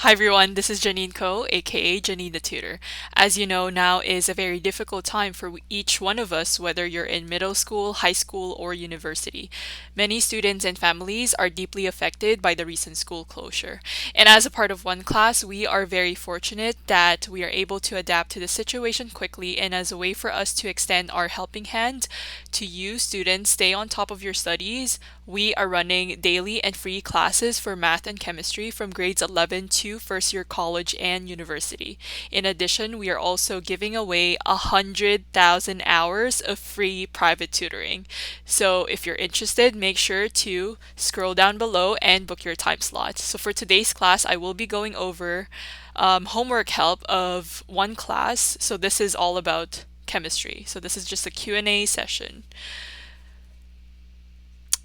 Hi everyone, this is Janine Co, aka Janine the Tutor. As you know, now is a very difficult time for each one of us, whether you're in middle school, high school, or university. Many students and families are deeply affected by the recent school closure. And as a part of OneClass, we are very fortunate that we are able to adapt to the situation quickly, and as a way for us to extend our helping hand to you students stay on top of your studies, we are running daily and free classes for math and chemistry from grades 11 to first year college and university. In addition, we are also giving away 100,000 hours of free private tutoring. So if you're interested, make sure to scroll down below and book your time slot. So for today's class, I will be going over homework help of OneClass. So this is all about chemistry. So this is just a Q&A session.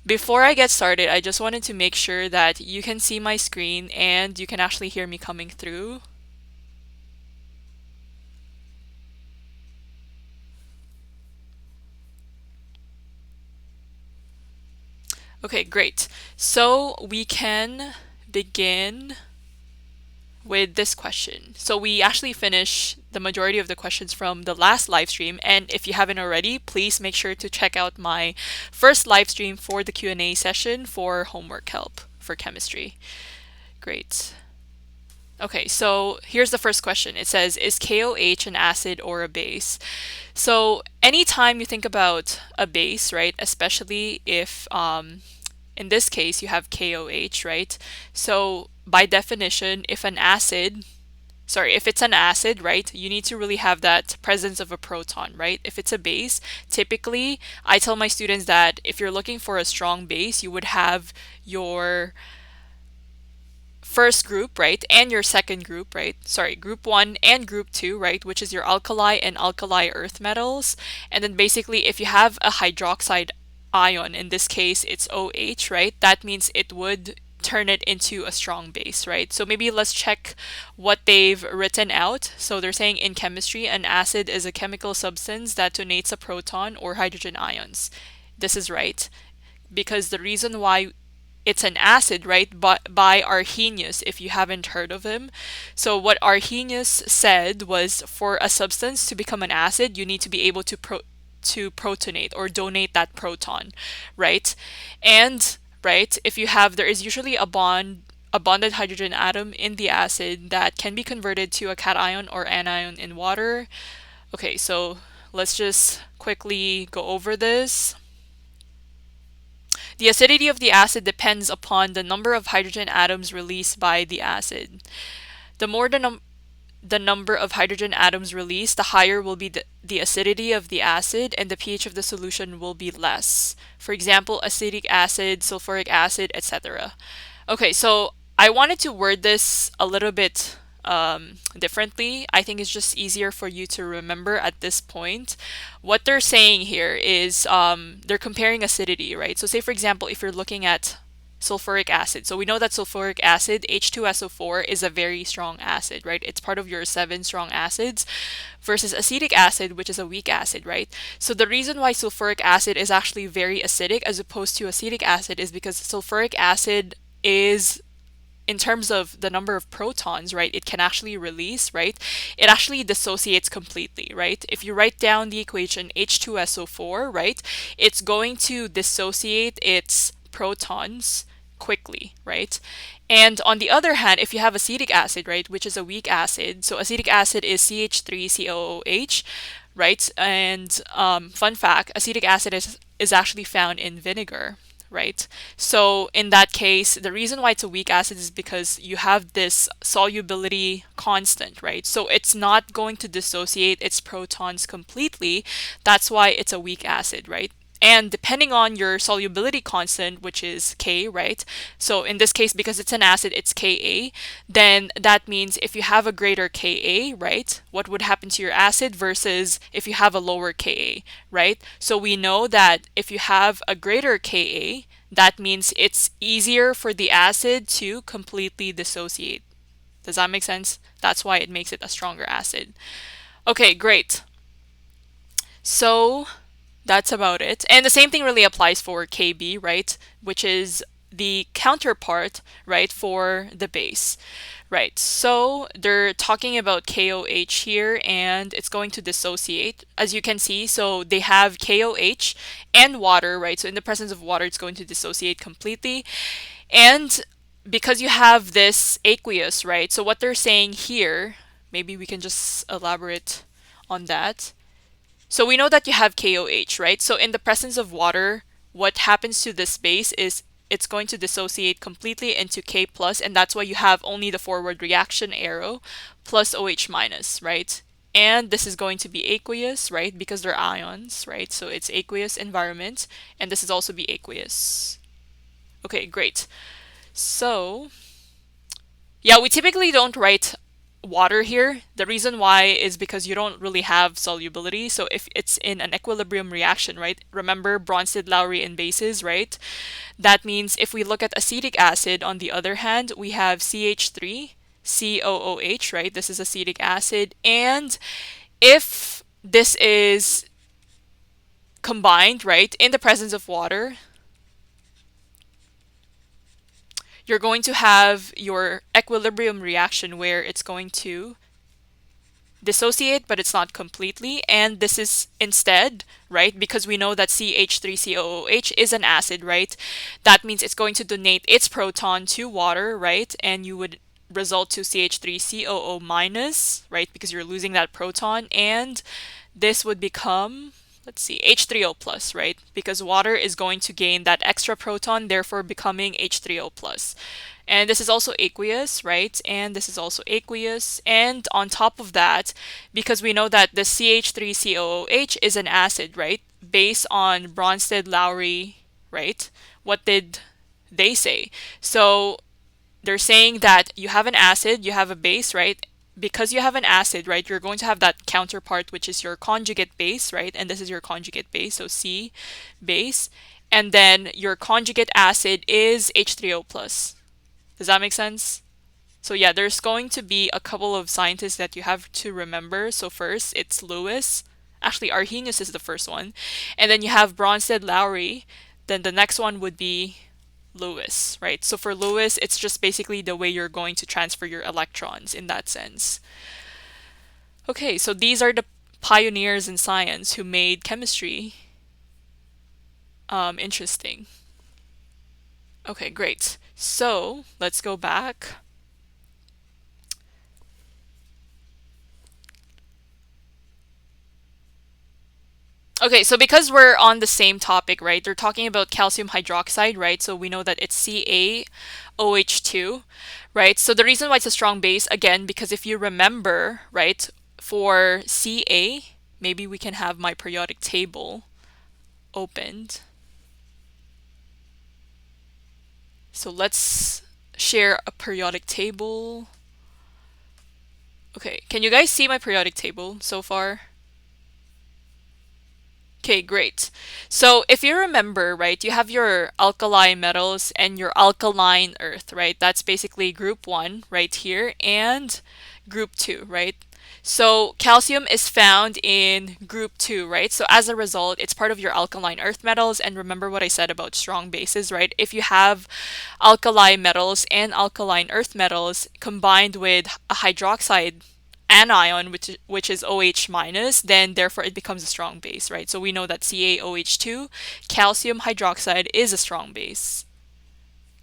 Before I get started, I just wanted to make sure that you can see my screen and you can actually hear me coming through. Okay, great. So we can begin with this question. So we actually finished the majority of the questions from the last live stream, and if you haven't already, please make sure to check out my first live stream for the Q&A session for homework help for chemistry. Great. Okay, so here's the first question. It says, is KOH an acid or a base? So anytime you think about a base, right, especially if in this case you have KOH, right? So by definition, if it's an acid, right, you need to really have that presence of a proton, right? If it's a base, typically I tell my students that if you're looking for a strong base, you would have your first group, right, and your second group, right? Sorry, group one and group two, right, which is your alkali and alkali earth metals. And then basically, if you have a hydroxide ion, in this case, it's OH, right, that means it would turn it into a strong base, right? So maybe let's check what they've written out. So they're saying in chemistry, an acid is a chemical substance that donates a proton or hydrogen ions. This is right because the reason why it's an acid, right? But by Arrhenius, if you haven't heard of him. So what Arrhenius said was for a substance to become an acid, you need to be able to protonate or donate that proton, right? And right, if you have there is usually a bonded hydrogen atom in the acid that can be converted to a cation or anion in water. Okay, so let's just quickly go over this. The acidity of the acid depends upon the number of hydrogen atoms released by the acid. The more the number of hydrogen atoms released, the higher will be the acidity of the acid, and the pH of the solution will be less. For example, acetic acid, sulfuric acid, etc. Okay, so I wanted to word this a little bit differently. I think it's just easier for you to remember at this point. What they're saying here is they're comparing acidity, right? So say, for example, if you're looking at sulfuric acid. So we know that sulfuric acid, H2SO4, is a very strong acid, right? It's part of your 7 strong acids versus acetic acid, which is a weak acid, right? So the reason why sulfuric acid is actually very acidic as opposed to acetic acid is because sulfuric acid is in terms of the number of protons, right, it can actually release, right, it actually dissociates completely, right? If you write down the equation H2SO4, right, it's going to dissociate its protons quickly, right? And on the other hand, if you have acetic acid, right, which is a weak acid, so acetic acid is CH3COOH, right? And fun fact, acetic acid is actually found in vinegar, right? So in that case, the reason why it's a weak acid is because you have this solubility constant, right? So it's not going to dissociate its protons completely. That's why it's a weak acid, right? And depending on your solubility constant, which is K, right? So in this case, because it's an acid, it's Ka. Then that means if you have a greater Ka, right? What would happen to your acid versus if you have a lower Ka, right? So we know that if you have a greater Ka, that means it's easier for the acid to completely dissociate. Does that make sense? That's why it makes it a stronger acid. Okay, great. So that's about it. And the same thing really applies for Kb, right? Which is the counterpart, right, for the base, Right, so they're talking about KOH here and it's going to dissociate. As you can see, so they have KOH and water, right? So in the presence of water, it's going to dissociate completely. And because you have this aqueous, right? So what they're saying here, maybe we can just elaborate on that. So we know that you have KOH, right? So in the presence of water, what happens to this base is it's going to dissociate completely into K plus, and that's why you have only the forward reaction arrow plus OH minus, right? And this is going to be aqueous, right? Because they're ions, right? So it's aqueous environment, and this is also be aqueous. Okay, great. So yeah, we typically don't write water here. The reason why is because you don't really have solubility. So if it's in an equilibrium reaction, right? Remember Bronsted-Lowry and bases, right? That means if we look at acetic acid, on the other hand, we have CH3, COOH, right? This is acetic acid. And if this is combined, right, in the presence of water, you're going to have your equilibrium reaction where it's going to dissociate, but it's not completely. And this is instead, right, because we know that CH3COOH is an acid, right? That means it's going to donate its proton to water, right? And you would result to CH3COO minus, right? Because you're losing that proton. And this would become, let's see, H3O plus, right? Because water is going to gain that extra proton, therefore becoming H3O plus. And this is also aqueous, right? And this is also aqueous. And on top of that, because we know that the CH3COOH is an acid, right? Based on Bronsted-Lowry, right? What did they say? So they're saying that you have an acid, you have a base, right? Because you have an acid, right, you're going to have that counterpart, which is your conjugate base, right? And this is your conjugate base, so C base. And then your conjugate acid is H3O plus. Does that make sense? So yeah, there's going to be a couple of scientists that you have to remember. So first, it's Lewis. Actually, Arrhenius is the first one. And then you have Bronsted-Lowry. Then the next one would be Lewis, right? So for Lewis, it's just basically the way you're going to transfer your electrons in that sense. Okay, so these are the pioneers in science who made chemistry interesting. Okay, great. So let's go back. Okay, so because we're on the same topic, right? They're talking about calcium hydroxide, right? So we know that it's CaOH2, right? So the reason why it's a strong base, again, because if you remember, right, for Ca, maybe we can have my periodic table opened. So let's share a periodic table. Okay, can you guys see my periodic table so far? Okay, great. So if you remember, right, you have your alkali metals and your alkaline earth, right? That's basically group 1 right here and group 2, right? So calcium is found in group 2, right? So as a result, it's part of your alkaline earth metals. And remember what I said about strong bases, right? If you have alkali metals and alkaline earth metals combined with a hydroxide anion, which is OH minus, then therefore it becomes a strong base, right? So we know that CaOH2, calcium hydroxide, is a strong base.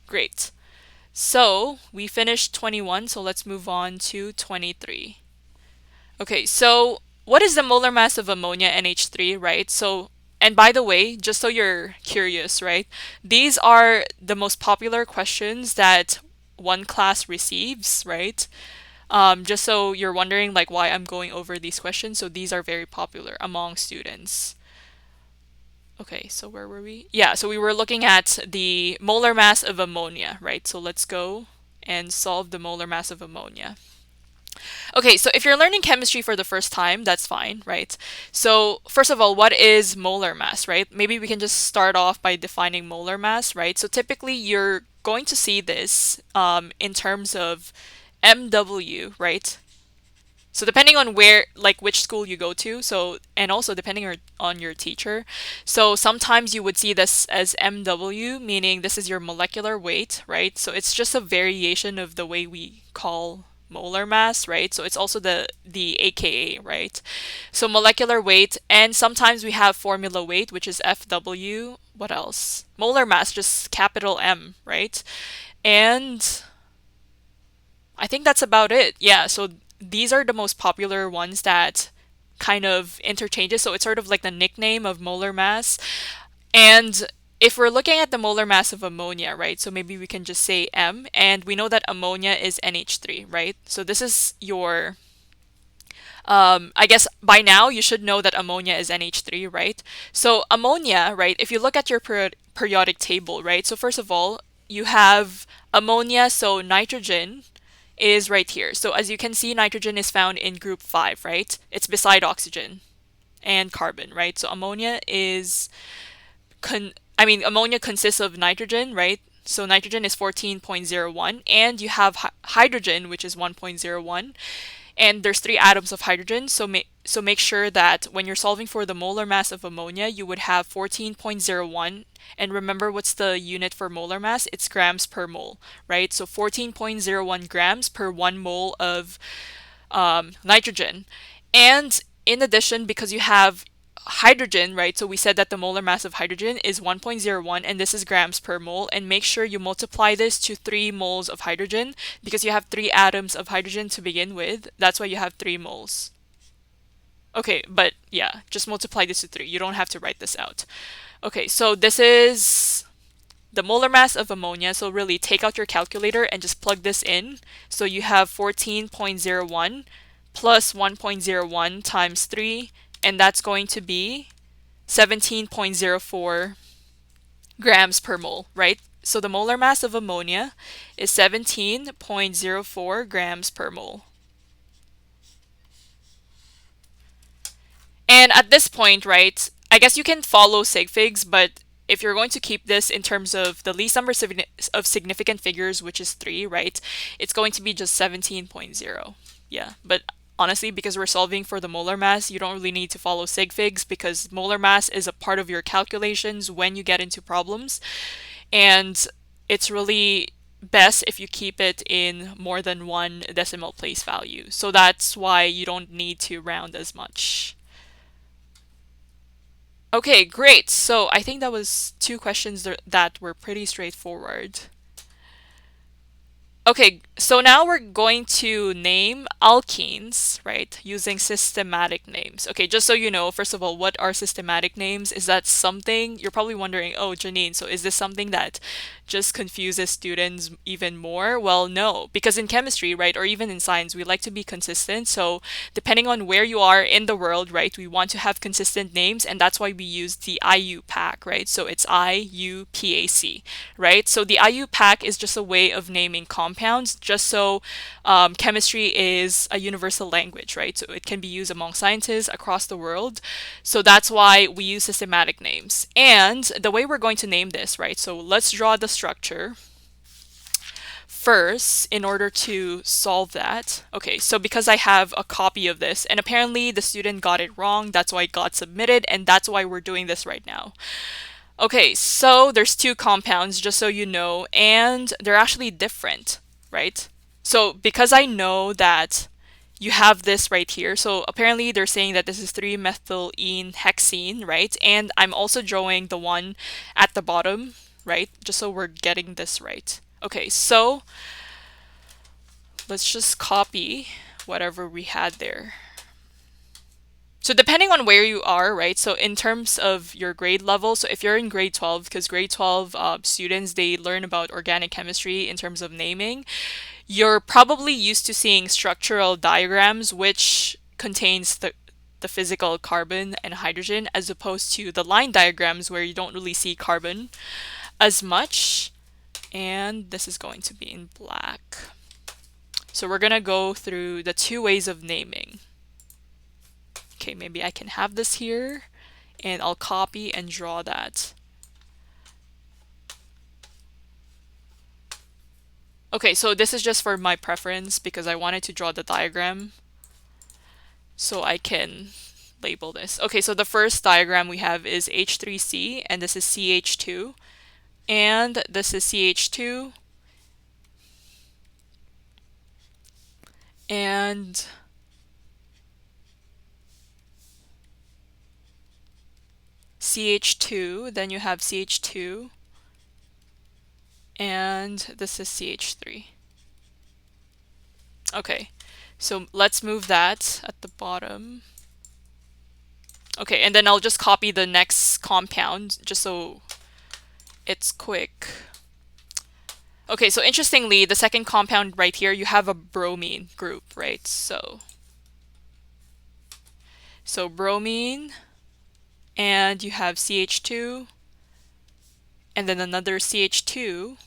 Great. So we finished 21, so let's move on to 23. Okay, so what is the molar mass of ammonia NH3, right? So, and by the way, just so you're curious, right? These are the most popular questions that OneClass receives, right? Just so you're wondering like why I'm going over these questions. So these are very popular among students. Okay, so where were we? Yeah, so we were looking at the molar mass of ammonia, right? So let's go and solve the molar mass of ammonia. Okay, so if you're learning chemistry for the first time, that's fine, right? So first of all, what is molar mass, right? Maybe we can just start off by defining molar mass, right? So typically you're going to see this in terms of MW, right? So depending on where, like which school you go to, so and also depending on your teacher, so sometimes you would see this as MW, meaning this is your molecular weight, right? So it's just a variation of the way we call molar mass, right? So it's also the AKA, right? So molecular weight, and sometimes we have formula weight, which is FW. What else? Molar mass, just capital M, right? And I think that's about it. Yeah, so these are the most popular ones that kind of interchanges. So it's sort of like the nickname of molar mass. And if we're looking at the molar mass of ammonia, right? So maybe we can just say M, and we know that ammonia is NH3, right? So this is your I guess by now you should know that ammonia is NH3, right? So ammonia, right? If you look at your periodic table, right? So first of all, you have ammonia, so nitrogen is right here. So as you can see, nitrogen is found in group 5, right? It's beside oxygen and carbon, right? So ammonia consists of nitrogen, right? So nitrogen is 14.01, and you have hydrogen, which is 1.01, and there's 3 atoms of hydrogen. So make sure that when you're solving for the molar mass of ammonia, you would have 14.01. And remember, what's the unit for molar mass? It's grams per mole, right? So 14.01 grams per 1 mole of nitrogen. And in addition, because you have hydrogen, right? So we said that the molar mass of hydrogen is 1.01, and this is grams per mole. And make sure you multiply this to 3 moles of hydrogen, because you have 3 atoms of hydrogen to begin with. That's why you have 3 moles. Okay, but yeah, just multiply this to 3. You don't have to write this out. Okay, so this is the molar mass of ammonia. So really take out your calculator and just plug this in. So you have 14.01 plus 1.01 times 3, and that's going to be 17.04 grams per mole, right? So the molar mass of ammonia is 17.04 grams per mole. And at this point, right, I guess you can follow sig figs, but if you're going to keep this in terms of the least number of significant figures, which is 3, right, it's going to be just 17.0. Yeah, but honestly, because we're solving for the molar mass, you don't really need to follow sig figs, because molar mass is a part of your calculations when you get into problems. And it's really best if you keep it in more than one decimal place value. So that's why you don't need to round as much. Okay, great. So I think that was 2 questions that were pretty straightforward. Okay, so now we're going to name alkenes, right, using systematic names. Okay, just so you know, first of all, what are systematic names? Is that something you're probably wondering, oh, Janine, so is this something that just confuses students even more? Well, no, because in chemistry, right, or even in science, we like to be consistent. So depending on where you are in the world, right, we want to have consistent names, and that's why we use the IUPAC, right? So it's IUPAC, right? So the IUPAC is just a way of naming compounds, just so chemistry is a universal language, right? So it can be used among scientists across the world. So that's why we use systematic names. And the way we're going to name this, right? So let's draw the structure first in order to solve that. Okay, so because I have a copy of this, and apparently the student got it wrong, that's why it got submitted, and that's why we're doing this right now. Okay, so there's 2 compounds, just so you know, and they're actually different, right? So because I know that you have this right here, so apparently they're saying that this is 3-methylene hexene, right? And I'm also drawing the one at the bottom, right? Just so we're getting this right. Okay, so let's just copy whatever we had there. So depending on where you are, right? So in terms of your grade level, so if you're in grade 12, because grade 12 students, they learn about organic chemistry in terms of naming, you're probably used to seeing structural diagrams, which contains the physical carbon and hydrogen, as opposed to the line diagrams where you don't really see carbon as much. And this is going to be in black. So we're going to go through the 2 ways of naming. Okay, maybe I can have this here, and I'll copy and draw that. Okay, so this is just for my preference because I wanted to draw the diagram. so I can label this. Okay, so the first diagram we have is H3C, and this is CH2, and this is CH2, and CH2, then you have CH2, and this is CH3. Okay, so let's move that at the bottom. Okay, and then I'll just copy the next compound just so it's quick. Okay, so interestingly, the second compound right here, you have a bromine group, right? So bromine, and you have CH2, and then another CH2,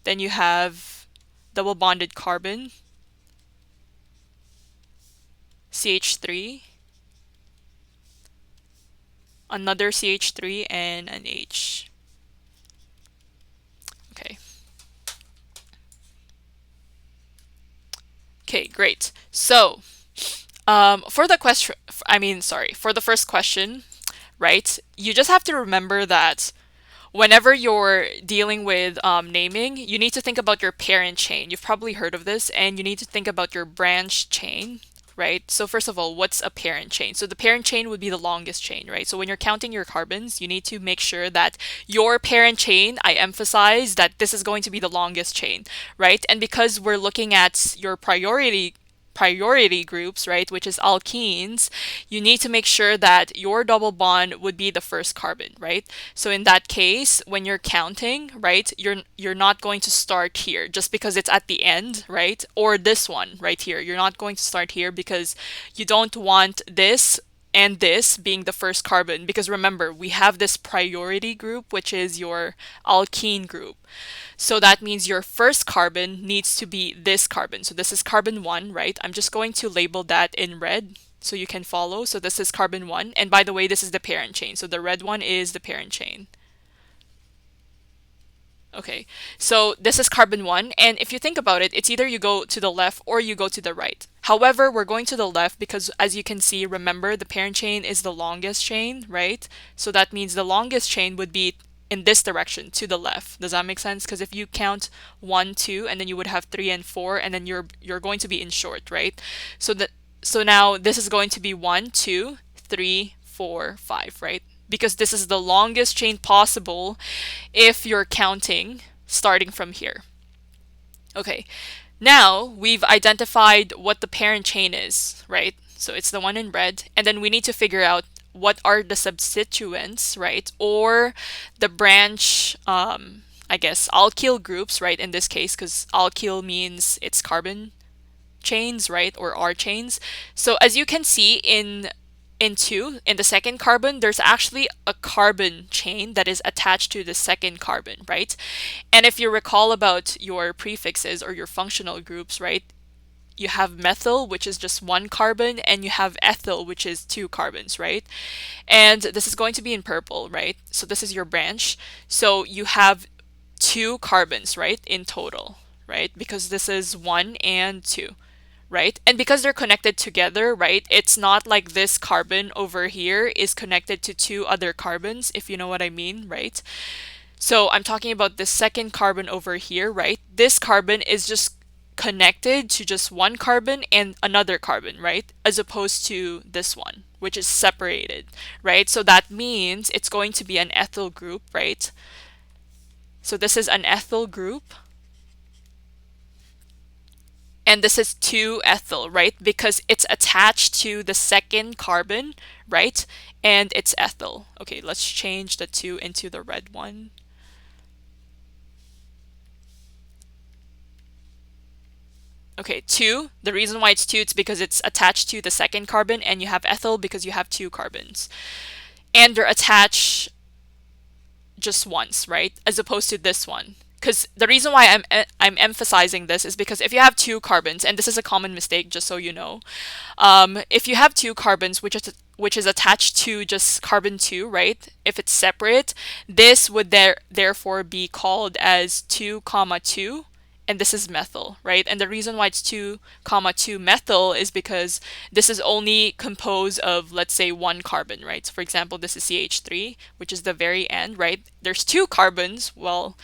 then you have double bonded carbon, CH3, another CH3, and an H. Okay. Okay, great. So, for the question, for the first question, right, you just have to remember that whenever you're dealing with naming, you need to think about your parent chain. You've probably heard of this, and you need to think about your branch chain, right? So first of all, what's a parent chain? So the parent chain would be the longest chain, right? So when you're counting your carbons, you need to make sure that your parent chain, I emphasize that this is going to be the longest chain, right? And because we're looking at your priority groups, right, which is alkenes, you need to make sure that your double bond would be the first carbon, right? So in that case, when you're counting, right, you're not going to start here just because it's at the end, right? Or this one right here. You're not going to start here because you don't want this and this being the first carbon, because remember, we have this priority group, which is your alkene group. So that means your first carbon needs to be this carbon. So this is carbon 1, right? I'm just going to label that in red so you can follow. So this is carbon 1. And by the way, this is the parent chain. So the red one is the parent chain. Okay, so this is carbon 1, and if you think about it, it's either you go to the left or you go to the right. However, we're going to the left because, as you can see, remember, the parent chain is the longest chain, right? So that means the longest chain would be in this direction, to the left. Does that make sense? Because if you count 1, 2, and then you would have 3 and 4, and then you're going to be in short, right? So now this is going to be 1, 2, 3, 4, 5, right? Because this is the longest chain possible if you're counting starting from here. Okay, now we've identified what the parent chain is, right? So it's the one in red, and then we need to figure out what are the substituents, right? Or the branch, I guess, alkyl groups, right? In this case, because alkyl means it's carbon chains, right? Or R chains. So as you can see in the second carbon, there's actually a carbon chain that is attached to the second carbon, right? And if you recall about your prefixes or your functional groups, right, you have methyl, which is just one carbon, and you have ethyl, which is two carbons, right? And this is going to be in purple, right? So this is your branch. So you have two carbons, right, in total, right? Because this is 1 and 2, right? And because they're connected together, right, it's not like this carbon over here is connected to two other carbons, if you know what I mean, right? So I'm talking about the second carbon over here, right? This carbon is just connected to just one carbon and another carbon, right? As opposed to this one, which is separated, right? So that means it's going to be an ethyl group, right? So this is an ethyl group. And this is 2-ethyl, right? Because it's attached to the second carbon, right? And it's ethyl. Okay, let's change the 2 into the red one. Okay, 2. The reason why it's 2 is because it's attached to the second carbon, and you have ethyl because you have 2 carbons. And they're attached just once, right? As opposed to this one. Because the reason why I'm emphasizing this is because if you have 2 carbons, and this is a common mistake, just so you know, if you have 2 carbons, which is attached to just carbon 2, right? If it's separate, this would therefore be called as 2, 2, and this is methyl, right? And the reason why it's 2 comma 2 methyl is because this is only composed of, let's say, one carbon, right? So for example, this is CH3, which is the very end, right? There's 2 carbons. Well,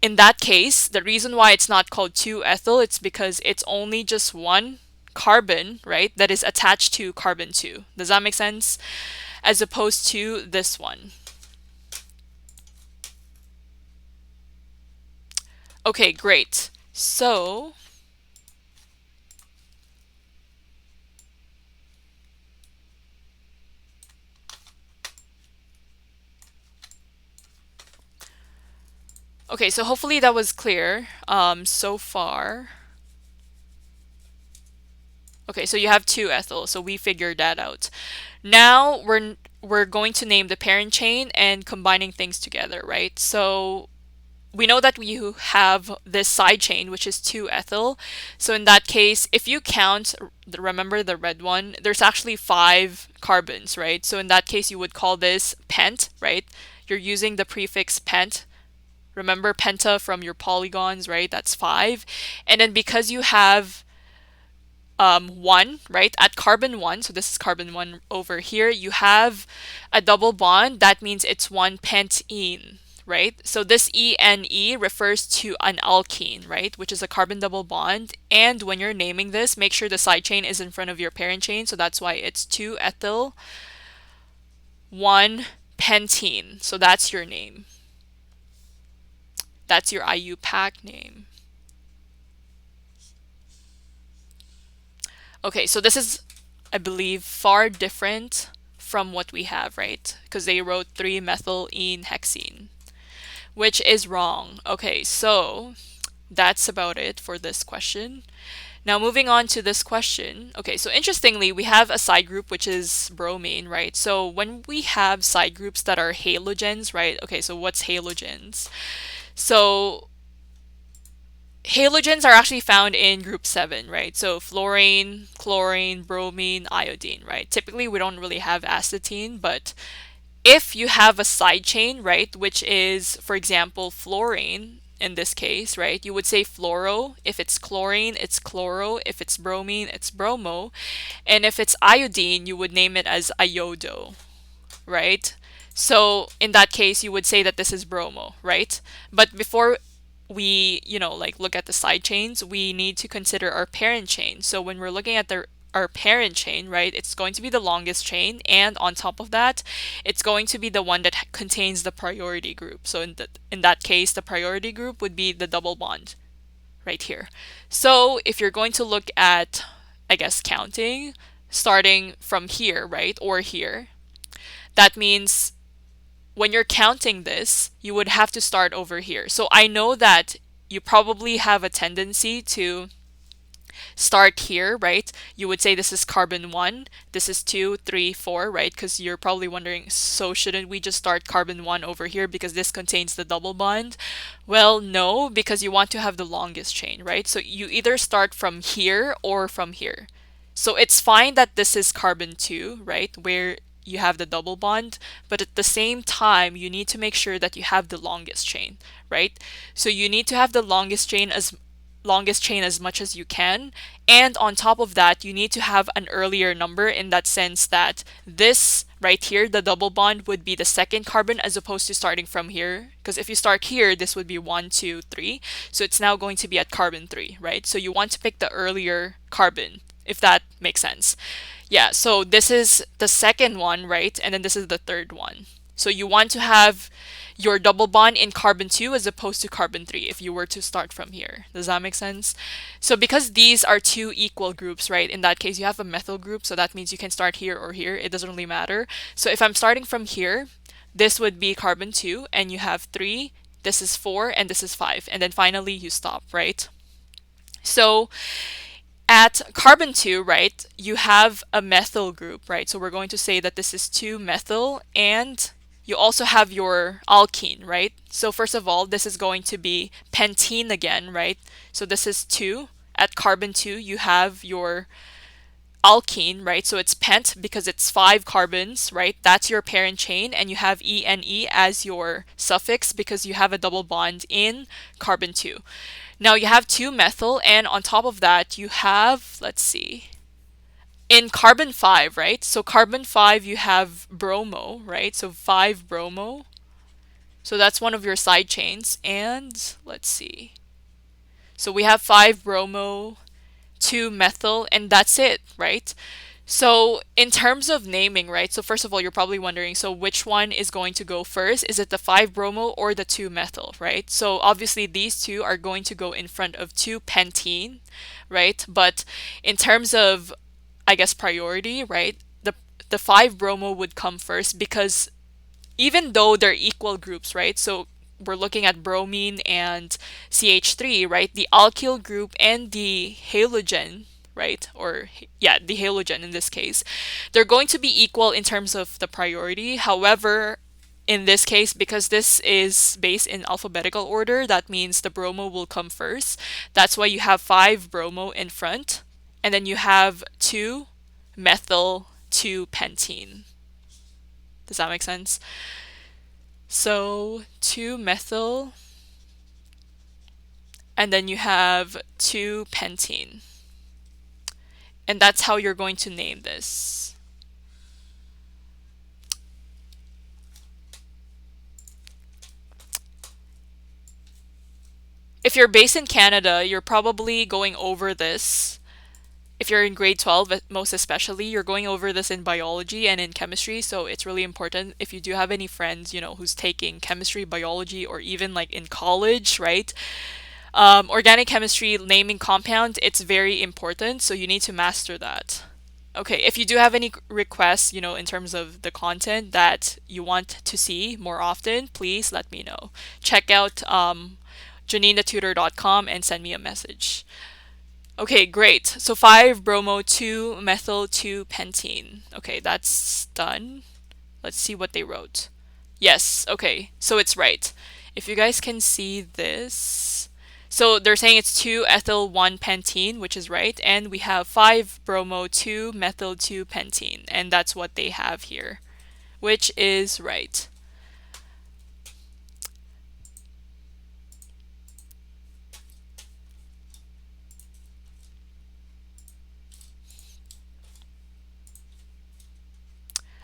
in that case, the reason why it's not called 2-ethyl, it's because it's only just one carbon, right, that is attached to carbon 2. Does that make sense? As opposed to this one. Okay, great. So, okay, so hopefully that was clear so far. Okay, so you have 2-ethyl, so we figured that out. Now we're going to name the parent chain and combining things together, right? So we know that we have this side chain, which is 2-ethyl. So in that case, if you count, remember the red one, there's actually 5 carbons, right? So in that case, you would call this pent, right? You're using the prefix pent. Remember penta from your polygons, right? That's 5. And then because you have 1, right? At carbon 1, so this is carbon 1 over here, you have a double bond. That means it's 1 pentene, right? So this ENE refers to an alkene, right? Which is a carbon double bond. And when you're naming this, make sure the side chain is in front of your parent chain. So that's why it's 2-ethyl 1 pentene. So that's your name. That's your IUPAC name. Okay, so this is, I believe, far different from what we have, right? Because they wrote 3-methylene hexene, which is wrong. Okay, so that's about it for this question. Now moving on to this question. Okay, so interestingly, we have a side group which is bromine, right? So when we have side groups that are halogens, right? Okay, so what's halogens? So halogens are actually found in group 7, right? So fluorine, chlorine, bromine, iodine, right? Typically, we don't really have astatine, but if you have a side chain, right, which is, for example, fluorine, in this case, right, you would say fluoro. If it's chlorine, it's chloro. If it's bromine, it's bromo. And if it's iodine, you would name it as iodo, right? So in that case, you would say that this is bromo, right? But before we, like look at the side chains, we need to consider our parent chain. So when we're looking at our parent chain, right, it's going to be the longest chain, and on top of that, it's going to be the one that contains the priority group. So in that case, the priority group would be the double bond right here. So if you're going to look at, I guess, counting, starting from here, right, or here, that means when you're counting this, you would have to start over here. So I know that you probably have a tendency to start here, right? You would say this is carbon 1, this is 2, 3, 4, right? Because you're probably wondering, so shouldn't we just start carbon 1 over here because this contains the double bond? Well, no, because you want to have the longest chain, right? So you either start from here or from here. So it's fine that this is carbon 2, right? Where you have the double bond, but at the same time, you need to make sure that you have the longest chain, right? So you need to have the longest chain as much as you can, and on top of that, you need to have an earlier number in that sense that this right here, the double bond, would be the second carbon as opposed to starting from here. Because if you start here, this would be 1, 2, 3. So it's now going to be at carbon 3, right? So you want to pick the earlier carbon, if that makes sense. Yeah, so this is the second one, right? And then this is the third one. So you want to have your double bond in carbon 2 as opposed to carbon 3 if you were to start from here. Does that make sense? So because these are 2 equal groups, right? In that case, you have a methyl group, so that means you can start here or here. It doesn't really matter. So if I'm starting from here, this would be carbon 2, and you have 3, this is 4, and this is 5. And then finally, you stop, right? So at carbon 2, right, you have a methyl group, right? So we're going to say that this is 2-methyl, and you also have your alkene, right? So first of all, this is going to be pentene again, right? So this is 2. At carbon 2, you have your alkene, right? So it's pent because it's 5 carbons, right? That's your parent chain, and you have ene as your suffix because you have a double bond in carbon 2. Now you have 2-methyl, and on top of that, you have, let's see, in carbon 5, right? So carbon 5, you have bromo, right? So 5-bromo. So that's one of your side chains. And let's see. So we have 5-bromo, 2-methyl, and that's it, right? So in terms of naming, right? So first of all, you're probably wondering, so which one is going to go first? Is it the 5-bromo or the 2-methyl, right? So obviously these two are going to go in front of 2-pentene, right? But in terms of, I guess, priority, right? The 5-bromo would come first because even though they're equal groups, right? So we're looking at bromine and CH3, right? The alkyl group and the halogen, right? Or yeah, the halogen in this case, they're going to be equal in terms of the priority. However, in this case, because this is based in alphabetical order, that means the bromo will come first. That's why you have 5-bromo in front, and then you have 2-methyl, 2-pentene. Does that make sense? So 2-methyl, and then you have 2-pentene. And that's how you're going to name this. If you're based in Canada, you're probably going over this. If you're in grade 12, most especially, you're going over this in biology and in chemistry, so it's really important. If you do have any friends, who's taking chemistry, biology, or even like in college, right? Organic chemistry, naming compounds, it's very important, so you need to master that. Okay, if you do have any requests, in terms of the content that you want to see more often, please let me know. Check out JanineTheTutor.com and send me a message. Okay, great. So 5-bromo, 2-methyl, 2-pentene. Okay, that's done. Let's see what they wrote. Yes, okay, so it's right. If you guys can see this, so they're saying it's 2-ethyl, 1-pentene, which is right, and we have 5-bromo, 2-methyl, 2-pentene, and that's what they have here, which is right.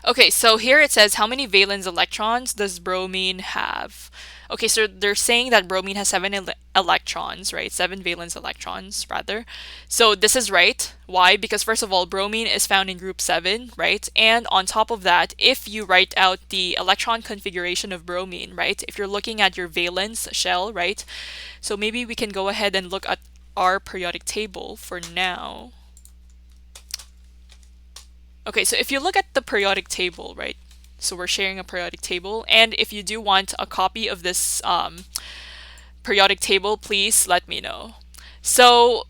Okay, so here it says how many valence electrons does bromine have? Okay, so they're saying that bromine has 7 electrons, right? 7 valence electrons, rather. So this is right. Why? Because first of all, bromine is found in group 7, right? And on top of that, if you write out the electron configuration of bromine, right? If you're looking at your valence shell, right? So maybe we can go ahead and look at our periodic table for now. Okay, so if you look at the periodic table, right? So we're sharing a periodic table, and if you do want a copy of this periodic table, please let me know. So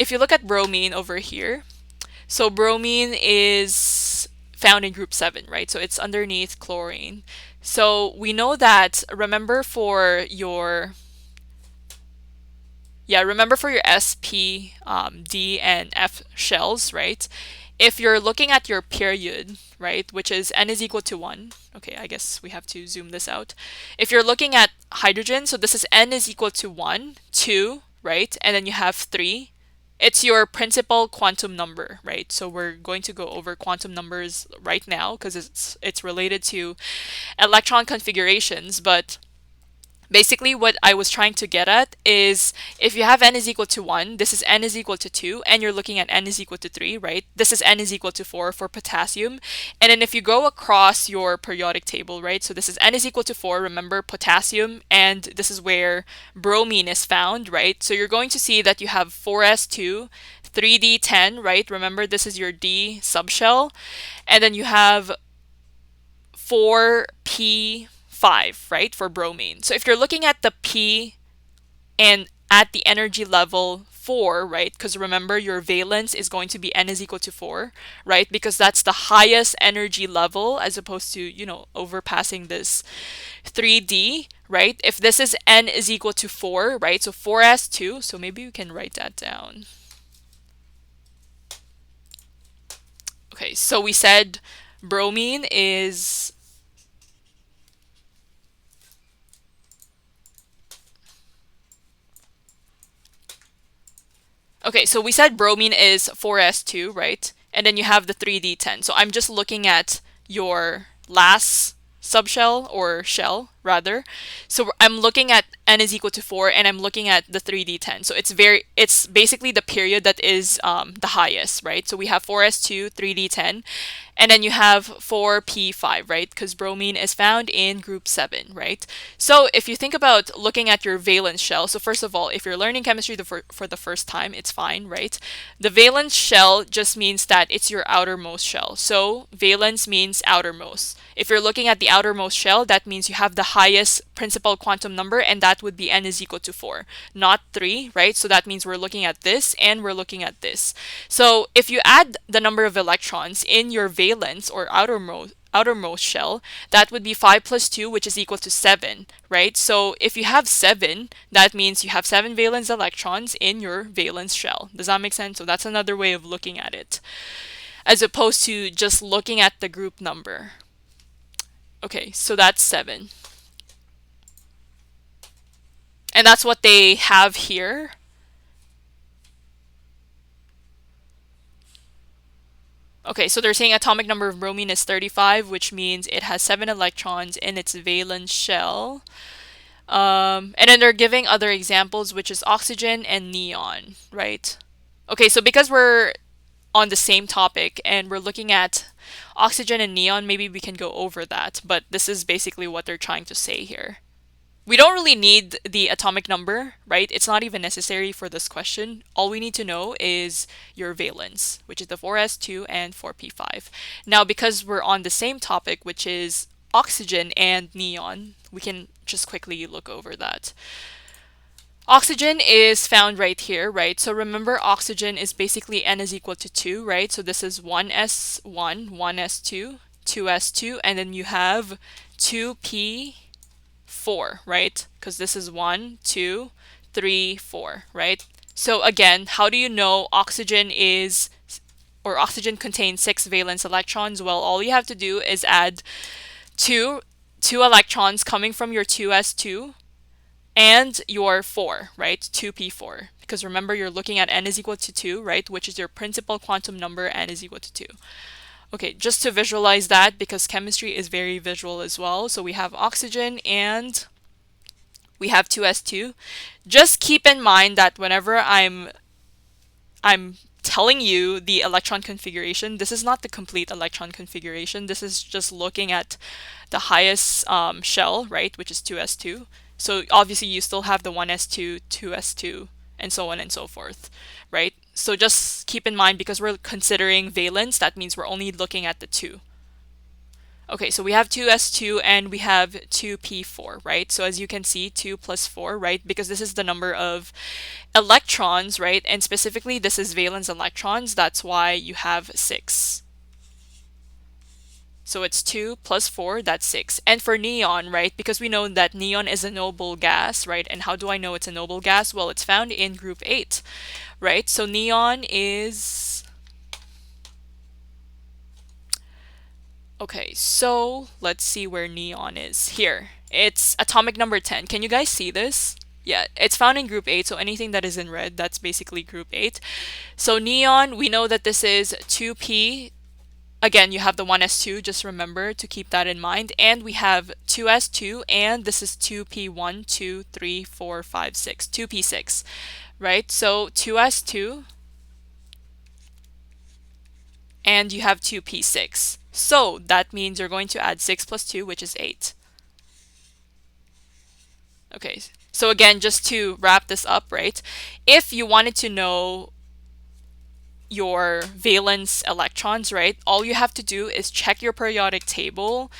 if you look at bromine over here, so bromine is found in group 7, right? So it's underneath chlorine. So we know that, remember for your SP, D, and F shells, right? If you're looking at your period, right, which is n is equal to 1, okay, I guess we have to zoom this out. If you're looking at hydrogen, so this is n is equal to 1, 2, right, and then you have 3. It's your principal quantum number, right? So we're going to go over quantum numbers right now because it's related to electron configurations, but basically, what I was trying to get at is if you have n is equal to 1, this is n is equal to 2, and you're looking at n is equal to 3, right? This is n is equal to 4 for potassium. And then if you go across your periodic table, right? So this is n is equal to 4, remember potassium, and this is where bromine is found, right? So you're going to see that you have 4s2, 3d10, right? Remember, this is your D subshell. And then you have 4p5, right, for bromine. So if you're looking at the P and at the energy level 4, right, because remember your valence is going to be n is equal to 4, right, because that's the highest energy level as opposed to, overpassing this 3D, right? If this is n is equal to 4, right, so 4s2, so maybe we can write that down. Okay, so we said bromine is, okay, so we said bromine is 4s2, right? And then you have the 3d10. So I'm just looking at your last subshell, or shell rather. So I'm looking at n is equal to 4, and I'm looking at the 3d10. So it's basically the period that is the highest, right? So we have 4s2, 3d10, and then you have 4p5, right? Because bromine is found in group 7, right? So if you think about looking at your valence shell, so first of all, if you're learning chemistry for the first time, it's fine, right? The valence shell just means that it's your outermost shell. So valence means outermost. If you're looking at the outermost shell, that means you have the highest principal quantum number, and that would be n is equal to 4, not 3, right? So that means we're looking at this and we're looking at this. So if you add the number of electrons in your valence or outermost shell, that would be 5 plus 2, which is equal to 7, right? So if you have 7, that means you have 7 valence electrons in your valence shell. Does that make sense? So that's another way of looking at it, as opposed to just looking at the group number. Okay, so that's 7. And that's what they have here. Okay, so they're saying atomic number of bromine is 35, which means it has 7 electrons in its valence shell. And then they're giving other examples, which is oxygen and neon, right? Okay, so because we're on the same topic and we're looking at oxygen and neon, maybe we can go over that, but this is basically what they're trying to say here. We don't really need the atomic number, right? It's not even necessary for this question. All we need to know is your valence, which is the 4s2 and 4p5. Now, because we're on the same topic, which is oxygen and neon, we can just quickly look over that. Oxygen is found right here, right? So remember, oxygen is basically n is equal to 2, right? So this is 1s1, 1s2, 2s2, and then you have 2p4, right? Because this is 1, 2, 3, 4, right? So again, how do you know oxygen contains 6 valence electrons? Well, all you have to do is add two electrons coming from your 2s2 and your 4, right? 2p4. Because remember, you're looking at n is equal to 2, right? Which is your principal quantum number, n is equal to 2. Okay, just to visualize that, because chemistry is very visual as well. So we have oxygen and we have 2s2. Just keep in mind that whenever I'm telling you the electron configuration, this is not the complete electron configuration. This is just looking at the highest shell, right, which is 2s2. So obviously you still have the 1s2, 2s2, and so on and so forth, right? So just keep in mind, because we're considering valence, that means we're only looking at the 2. Okay, so we have 2s2 and we have 2p4, right? So as you can see, 2 plus 4, right? Because this is the number of electrons, right? And specifically, this is valence electrons. That's why you have 6. So it's 2 plus 4, that's 6. And for neon, right? Because we know that neon is a noble gas, right? And how do I know it's a noble gas? Well, it's found in group 8, right? So neon is... Okay, so let's see where neon is. Here, it's atomic number 10. Can you guys see this? Yeah, it's found in group 8, so anything that is in red, that's basically group 8. So neon, we know that this is 2p. Again, you have the 1s2, just remember to keep that in mind. And we have 2s2, and this is 2p1, 2, 3, 4, 5, 6, 2p6, right? So 2s2, and you have 2p6. So that means you're going to add 6 plus 2, which is 8. Okay, so again, just to wrap this up, right? If you wanted to know your valence electrons, right, all you have to do is check your periodic table.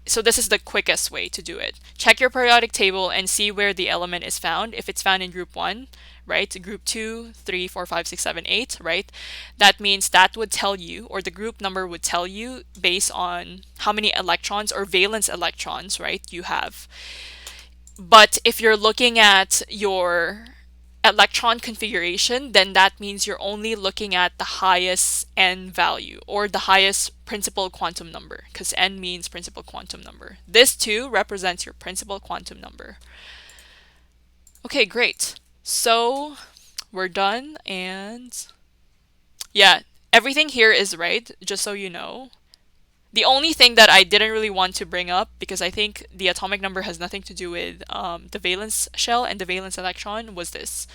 So this is the quickest way to do it. Check your periodic table and see where the element is found. If it's found in group 1, right, group 2, 3, 4, 5, 6, 7, 8, right, that means that would tell you, or the group number would tell you, based on how many electrons or valence electrons, right, you have. But if you're looking at your electron configuration, then that means you're only looking at the highest n value, or the highest principal quantum number, because n means principal quantum number. This too represents your principal quantum number. Okay, great. So we're done, and yeah, everything here is right, just so you know. The only thing that I didn't really want to bring up, because I think the atomic number has nothing to do with the valence shell and the valence electron, was this,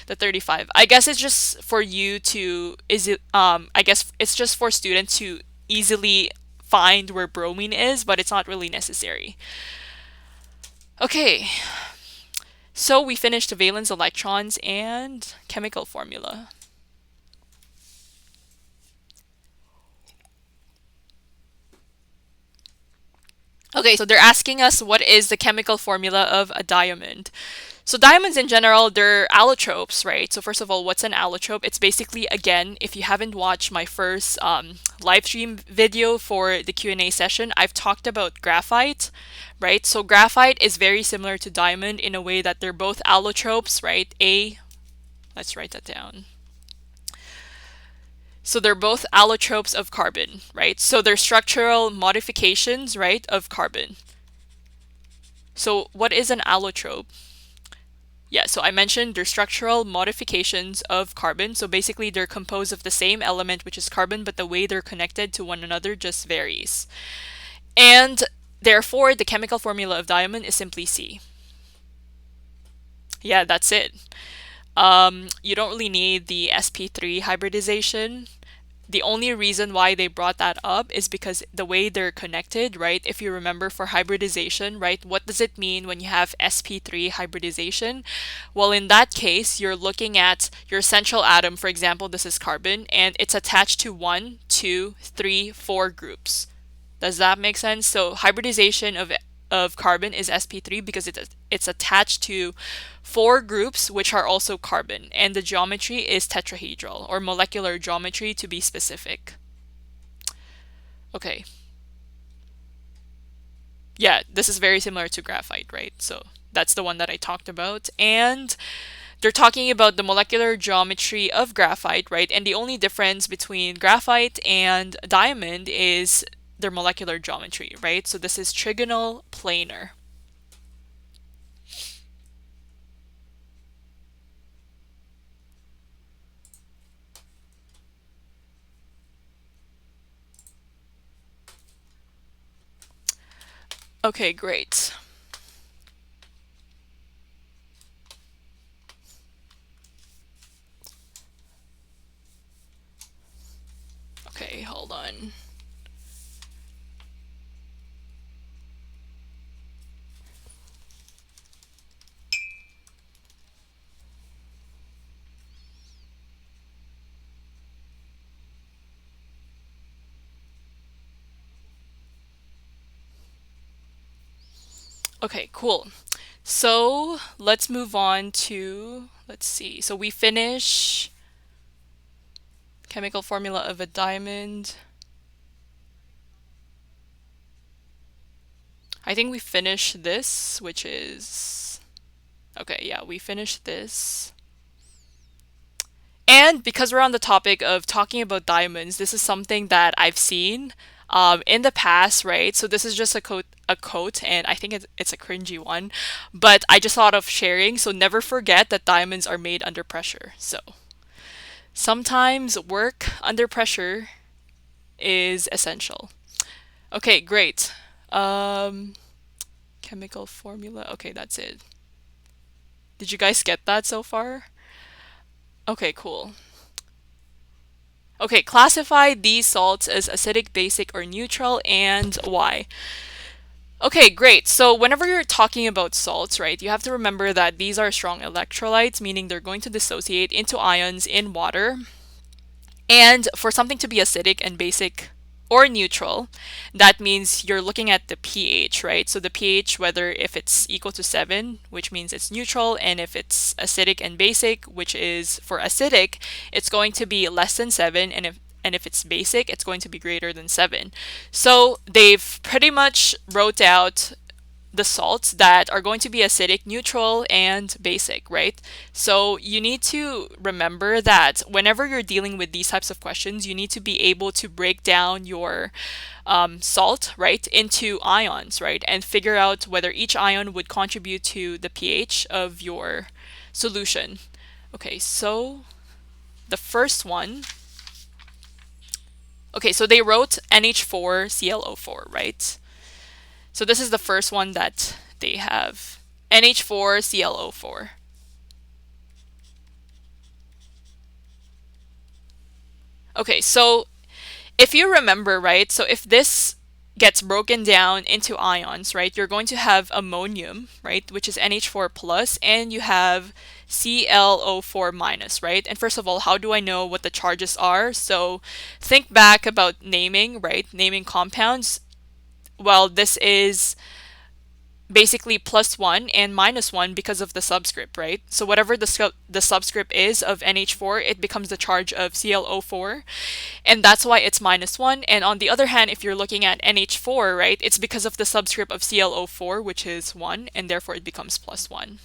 the 35. I guess it's just for you to, I guess it's just for students to easily find where bromine is, but it's not really necessary. Okay, so we finished the valence electrons and chemical formula. Okay, so they're asking us what is the chemical formula of a diamond. So diamonds in general, they're allotropes, right? So first of all, what's an allotrope? It's basically, again, if you haven't watched my first live stream video for the Q&A session, I've talked about graphite, right? So graphite is very similar to diamond in a way that they're both allotropes, right? Let's write that down. So they're both allotropes of carbon, right? So they're structural modifications, right, of carbon. So what is an allotrope? Yeah, so I mentioned they're structural modifications of carbon. So basically they're composed of the same element, which is carbon, but the way they're connected to one another just varies. And therefore, the chemical formula of diamond is simply C. Yeah, that's it. You don't really need the sp3 hybridization. The only reason why they brought that up is because the way they're connected, right? If you remember for hybridization, right? What does it mean when you have sp3 hybridization? Well, in that case, you're looking at your central atom. For example, this is carbon, and it's attached to 1, 2, 3, 4 groups. Does that make sense? So hybridization of carbon is sp3 because it's attached to 4 groups which are also carbon, and the geometry is tetrahedral, or molecular geometry to be specific. Okay. Yeah, this is very similar to graphite, right? So that's the one that I talked about. And they're talking about the molecular geometry of graphite, right? And the only difference between graphite and diamond is their molecular geometry, right? So this is trigonal planar. Okay, great. Okay, hold on. Okay, cool. So let's move on to, let's see. So we finish chemical formula of a diamond. I think we finished this, which is, okay, yeah, we finished this. And because we're on the topic of talking about diamonds, this is something that I've seen in the past, right? So this is just a quote, and I think it's a cringy one, but I just thought of sharing. So never forget that diamonds are made under pressure. So sometimes work under pressure is essential. Okay, great. Chemical formula. Okay, that's it. Did you guys get that so far? Okay, cool. Okay, classify these salts as acidic, basic, or neutral, and why. Okay, great. So whenever you're talking about salts, right, you have to remember that these are strong electrolytes, meaning they're going to dissociate into ions in water. And for something to be acidic and basic or neutral, that means you're looking at the pH, right? So the pH, whether if it's equal to 7, which means it's neutral, and if it's acidic and basic, which is for acidic, it's going to be less than 7, and if it's basic, it's going to be greater than 7. So they've pretty much wrote out the salts that are going to be acidic, neutral, and basic, right? So you need to remember that whenever you're dealing with these types of questions, you need to be able to break down your salt, right, into ions, right, and figure out whether each ion would contribute to the pH of your solution. Okay, so the first one, okay, so they wrote NH4ClO4, right? So this is the first one that they have, NH4ClO4. Okay, so if you remember, right, so if this gets broken down into ions, right, you're going to have ammonium, right, which is NH4 plus, and you have ClO4 minus, right? And first of all, how do I know what the charges are? So think back about naming, right? Naming compounds. Well, this is basically +1 and -1 because of the subscript, right? So whatever the subscript is of NH4, it becomes the charge of ClO4, and that's why it's -1. And on the other hand, if you're looking at NH4, right, it's because of the subscript of ClO4, which is 1, and therefore it becomes +1.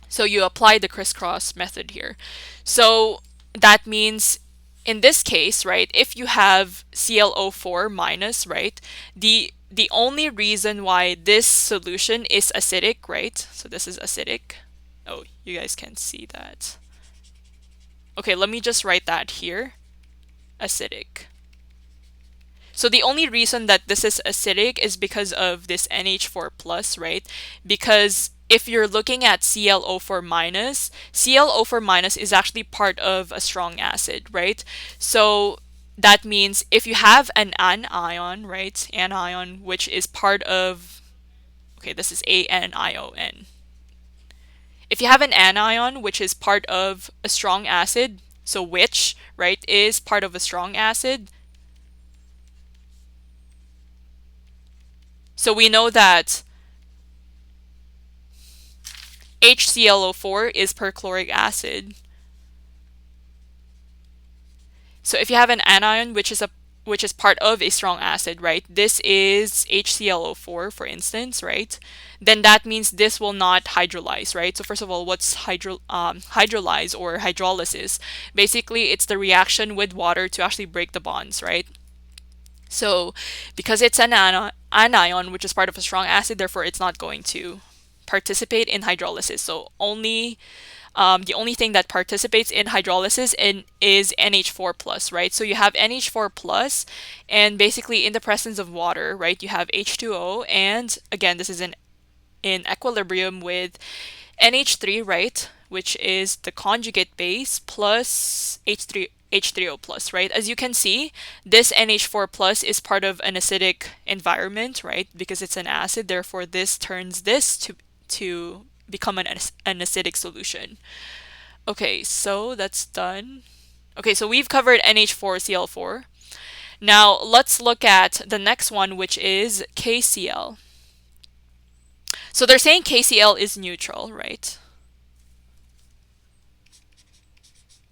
So you apply the crisscross method here. So that means in this case, right, if you have ClO4 minus, right, the only reason why this solution is acidic, right? So this is acidic. Oh, you guys can see that. Okay, let me just write that here. Acidic. So the only reason that this is acidic is because of this NH4 plus, right? Because if you're looking at ClO4 minus, ClO4 minus is actually part of a strong acid, right? So that means if you have an anion, right? Anion, which is part of, okay, this is ANION. If you have an anion, which is part of a strong acid, so which, right, is part of a strong acid, so we know that HClO4 is perchloric acid. So if you have an anion which is part of a strong acid, right? This is HClO4, for instance, right? Then that means this will not hydrolyze, right? So first of all, what's hydrolyze or hydrolysis? Basically, it's the reaction with water to actually break the bonds, right? So because it's an anion, which is part of a strong acid, therefore it's not going to participate in hydrolysis. So the only thing that participates in hydrolysis is NH4 plus, right? So you have NH4 plus, and basically in the presence of water, right, you have H2O, and again, this is in equilibrium with NH3, right, which is the conjugate base plus H3O plus, right? As you can see, this NH4 plus is part of an acidic environment, right? Because it's an acid, therefore this turns this to become an acidic solution. Okay, so that's done. Okay, so we've covered NH4Cl4. Now let's look at the next one, which is KCl. So they're saying KCl is neutral, right?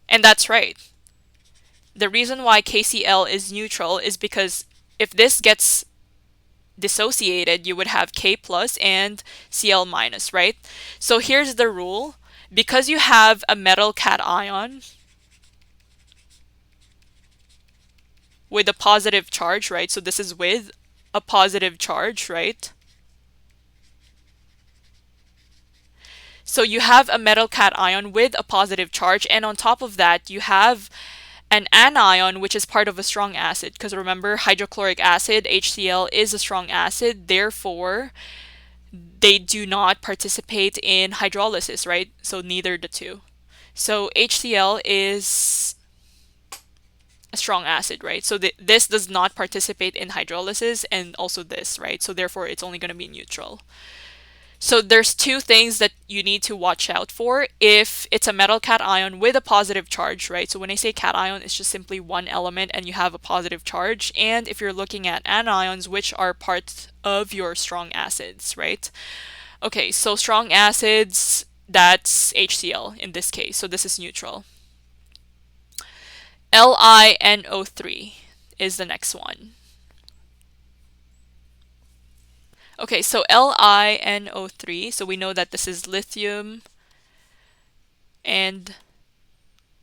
And that's right. The reason why KCl is neutral is because if this gets dissociated, you would have K plus and Cl minus, right? So here's the rule. Because you have a metal cation with a positive charge, right? So this is with a positive charge, right? So you have a metal cation with a positive charge, and on top of that, you have an anion, which is part of a strong acid. Because remember, hydrochloric acid, HCl, is a strong acid. Therefore, they do not participate in hydrolysis, right? So neither the two. So HCl is a strong acid, right? So this does not participate in hydrolysis, and also this, right? So therefore, it's only going to be neutral. So there's two things that you need to watch out for if it's a metal cation with a positive charge, right? So when I say cation, it's just simply one element and you have a positive charge. And if you're looking at anions, which are parts of your strong acids, right? Okay, so strong acids, that's HCl in this case. So this is neutral. LiNO3 is the next one. Okay, so LiNO3. So we know that this is lithium and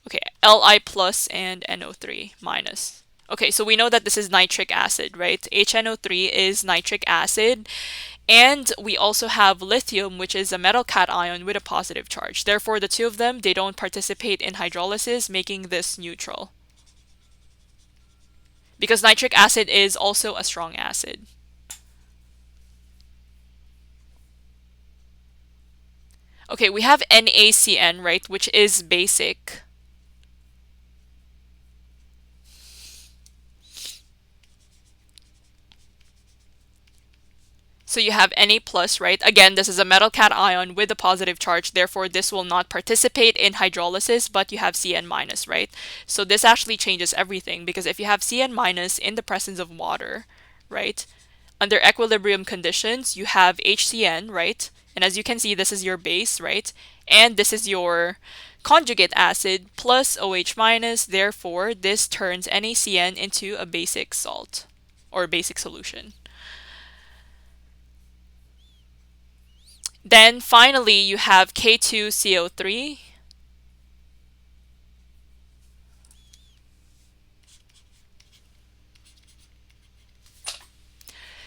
okay, Li plus and NO3 minus. Okay, so we know that this is nitric acid, right? HNO3 is nitric acid. And we also have lithium, which is a metal cation with a positive charge. Therefore, the two of them, they don't participate in hydrolysis, making this neutral. Because nitric acid is also a strong acid. Okay, we have NaCN, right, which is basic. So you have Na plus, right? Again, this is a metal cation with a positive charge. Therefore, this will not participate in hydrolysis, but you have Cn minus, right? So this actually changes everything because if you have Cn minus in the presence of water, right? Under equilibrium conditions, you have HCN, right? And as you can see, this is your base, right? And this is your conjugate acid plus OH minus. Therefore, this turns NaCN into a basic salt or basic solution. Then finally, you have K2CO3.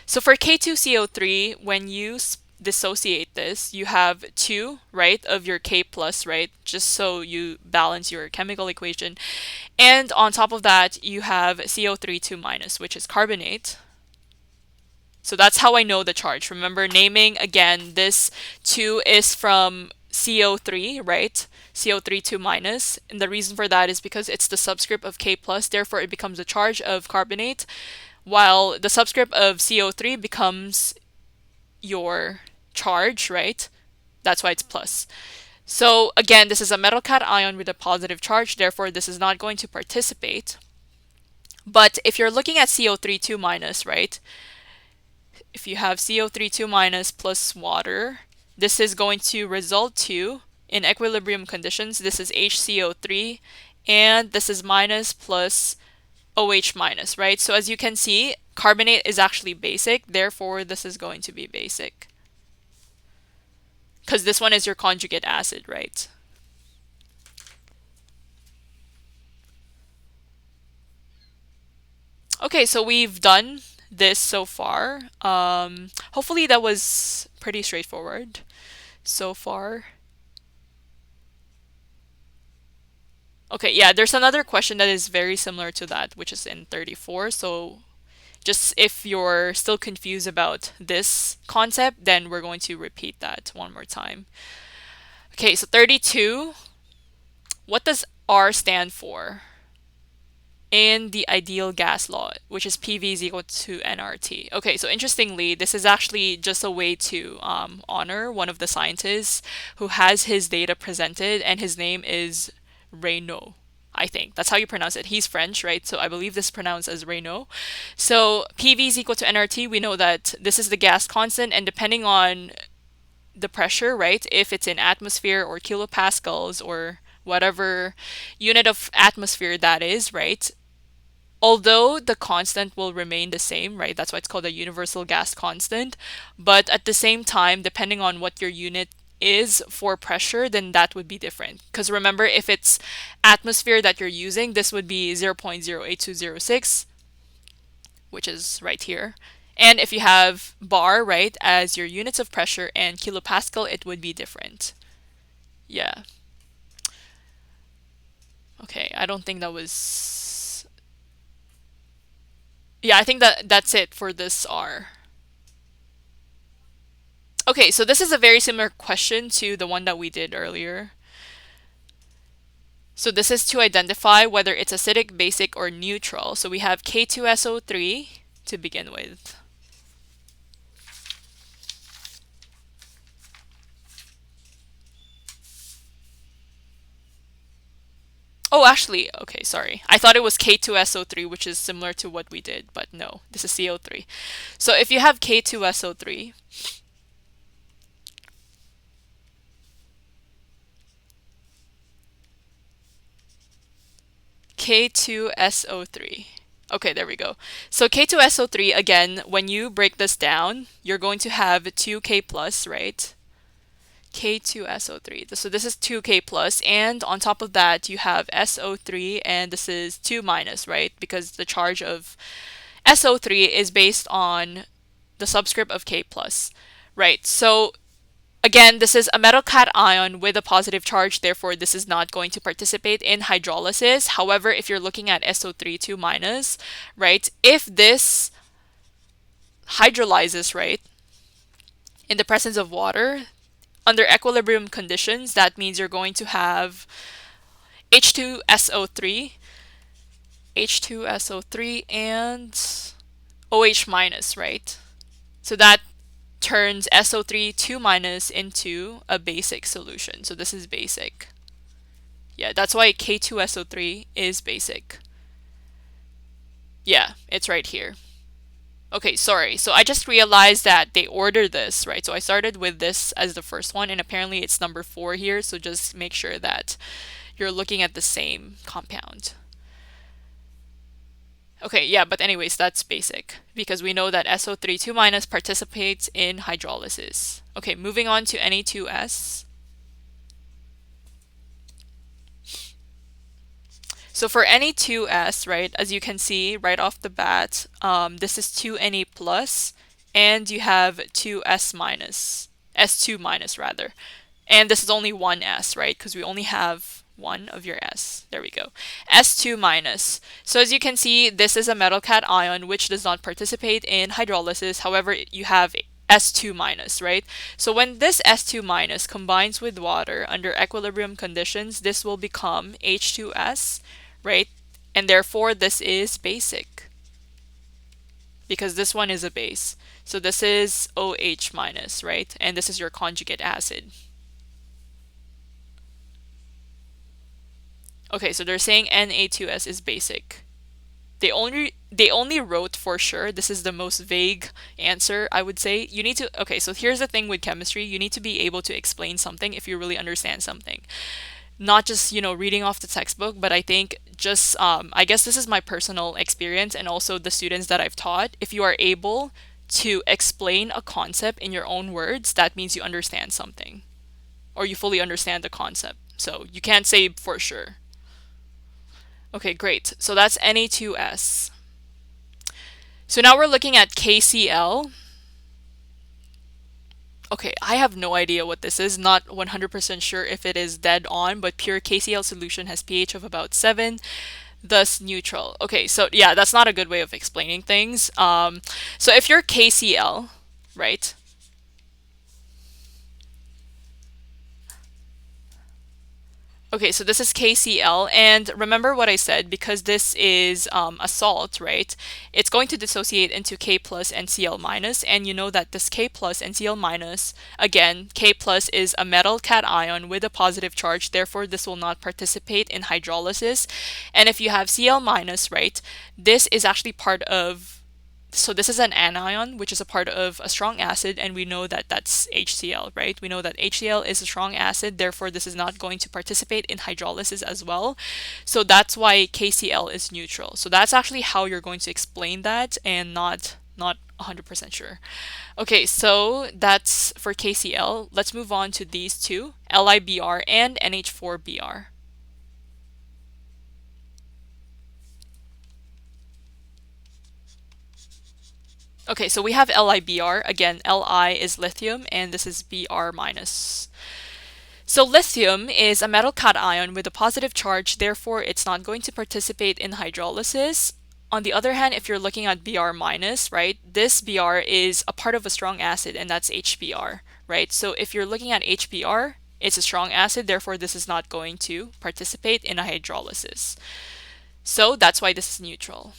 So for K2CO3, when you dissociate this, you have 2, right, of your K plus, right, just so you balance your chemical equation. And on top of that, you have CO3 2 minus, which is carbonate. So that's how I know the charge. Remember, naming again, this 2 is from CO3, right? CO3 2 minus. And the reason for that is because it's the subscript of K plus, therefore it becomes a charge of carbonate, while the subscript of CO3 becomes your charge, right? That's why it's plus. So again, this is a metal cation with a positive charge, therefore this is not going to participate. But if you're looking at CO3 2 minus, right? If you have CO3 2 minus plus water, this is going to result to, in equilibrium conditions, this is HCO3, and this is minus plus OH minus, right? So as you can see, carbonate is actually basic, therefore this is going to be basic. Because this one is your conjugate acid, right? Okay, so we've done this so far. Hopefully that was pretty straightforward so far. Okay, yeah, there's another question that is very similar to that, which is in 34. So just if you're still confused about this concept, then we're going to repeat that one more time. Okay, so 32, what does R stand for in the ideal gas law, which is PV is equal to nRT? Okay, so interestingly, this is actually just a way to honor one of the scientists who has his data presented, and his name is Raynaud. I think that's how you pronounce it. He's French, right? So I believe this is pronounced as Raynaud. So PV is equal to nRT. We know that this is the gas constant, and depending on the pressure, right? If it's in atmosphere or kilopascals or whatever unit of atmosphere that is, right? Although the constant will remain the same, right? That's why it's called a universal gas constant. But at the same time, depending on what your unit is for pressure, then that would be different. Because remember, if it's atmosphere that you're using, this would be 0.08206, which is right here. And if you have bar, right, as your units of pressure and kilopascal, it would be different. Yeah. Okay, I don't think that was... Yeah, I think that's it for this R. Okay, so this is a very similar question to the one that we did earlier. So this is to identify whether it's acidic, basic, or neutral. So we have K2SO3 to begin with. Oh, actually, okay, sorry. I thought it was K2SO3, which is similar to what we did, but no, this is CO3. So if you have K2SO3, K2SO3. Okay, there we go. So K2SO3, again, when you break this down, you're going to have 2K plus, right? K2SO3. So this is 2K plus, and on top of that, you have SO3, and this is 2 minus, right? Because the charge of SO3 is based on the subscript of K plus, right? So again, this is a metal cation with a positive charge, therefore this is not going to participate in hydrolysis. However, if you're looking at SO3 2 minus, right, if this hydrolyzes, right, in the presence of water, under equilibrium conditions, that means you're going to have H2SO3, H2SO3, and OH minus, right? So that turns SO3 2 minus into a basic solution. So this is basic. Yeah, that's why K2SO3 is basic. Yeah, it's right here. Okay, sorry. So I just realized that they ordered this, right? So I started with this as the first one, and apparently it's number 4 here. So just make sure that you're looking at the same compound. Okay, yeah, but anyways, that's basic because we know that SO3 2 minus participates in hydrolysis. Okay, moving on to Na2S. So for Na2S, right, as you can see right off the bat, this is 2Na plus, and you have 2S minus, S2 minus rather. And this is only one S, right, because we only have one of your S. There we go. S2 minus. So as you can see, this is a metal cation which does not participate in hydrolysis. However, you have S2 minus, right? So when this S2 minus combines with water under equilibrium conditions, this will become H2S, right? And therefore, this is basic because this one is a base. So this is OH minus, right? And this is your conjugate acid. Okay, so they're saying Na2S is basic. They only wrote for sure. This is the most vague answer, I would say. You need to, okay, so here's the thing with chemistry. You need to be able to explain something if you really understand something. Not just, reading off the textbook, but I think just, I guess this is my personal experience and also the students that I've taught. If you are able to explain a concept in your own words, that means you understand something or you fully understand the concept. So you can't say for sure. Okay, great. So that's Na2S. So now we're looking at KCl. Okay, I have no idea what this is. Not 100% sure if it is dead on, but pure KCl solution has pH of about 7, thus neutral. Okay, so yeah, that's not a good way of explaining things. So if you're KCl, right? Okay, so this is KCl, and remember what I said, because this is a salt, right? It's going to dissociate into K plus and Cl minus, and you know that this K plus and Cl minus, again, K plus is a metal cation with a positive charge, therefore this will not participate in hydrolysis. And if you have Cl minus, right, this is actually part of, so this is an anion, which is a part of a strong acid, and we know that that's HCl, right? We know that HCl is a strong acid, therefore this is not going to participate in hydrolysis as well. So that's why KCl is neutral. So that's actually how you're going to explain that, and not 100% sure. Okay, so that's for KCl. Let's move on to these two, LiBr and NH4Br. Okay, so we have LiBr. Again, Li is lithium, and this is Br minus. So lithium is a metal cation with a positive charge, therefore it's not going to participate in hydrolysis. On the other hand, if you're looking at Br minus, right, this Br is a part of a strong acid, and that's HBr, right? So if you're looking at HBr, it's a strong acid, therefore this is not going to participate in a hydrolysis. So that's why this is neutral.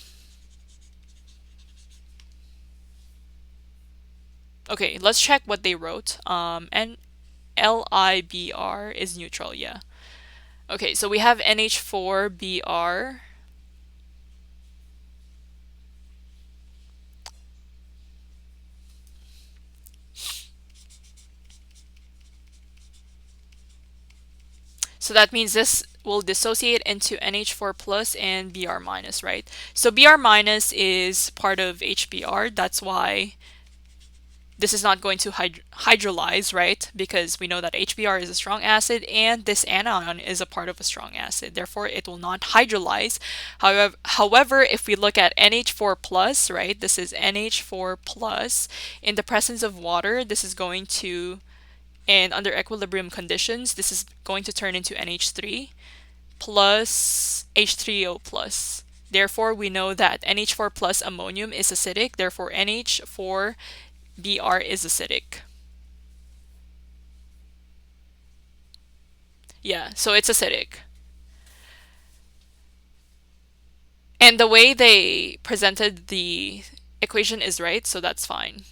Okay, let's check what they wrote. And LiBr is neutral, yeah. Okay, so we have NH4Br. So that means this will dissociate into NH4 plus and Br minus, right? So Br minus is part of HBr. That's why this is not going to hydrolyze, right? Because we know that HBr is a strong acid and this anion is a part of a strong acid. Therefore, it will not hydrolyze. However, if we look at NH4 plus, right? This is NH4 plus. In the presence of water, this is going to, and under equilibrium conditions, this is going to turn into NH3 plus H3O plus. Therefore, we know that NH4 plus ammonium is acidic. Therefore, NH4 Br is acidic. Yeah, so it's acidic. And the way they presented the equation is right, so that's fine.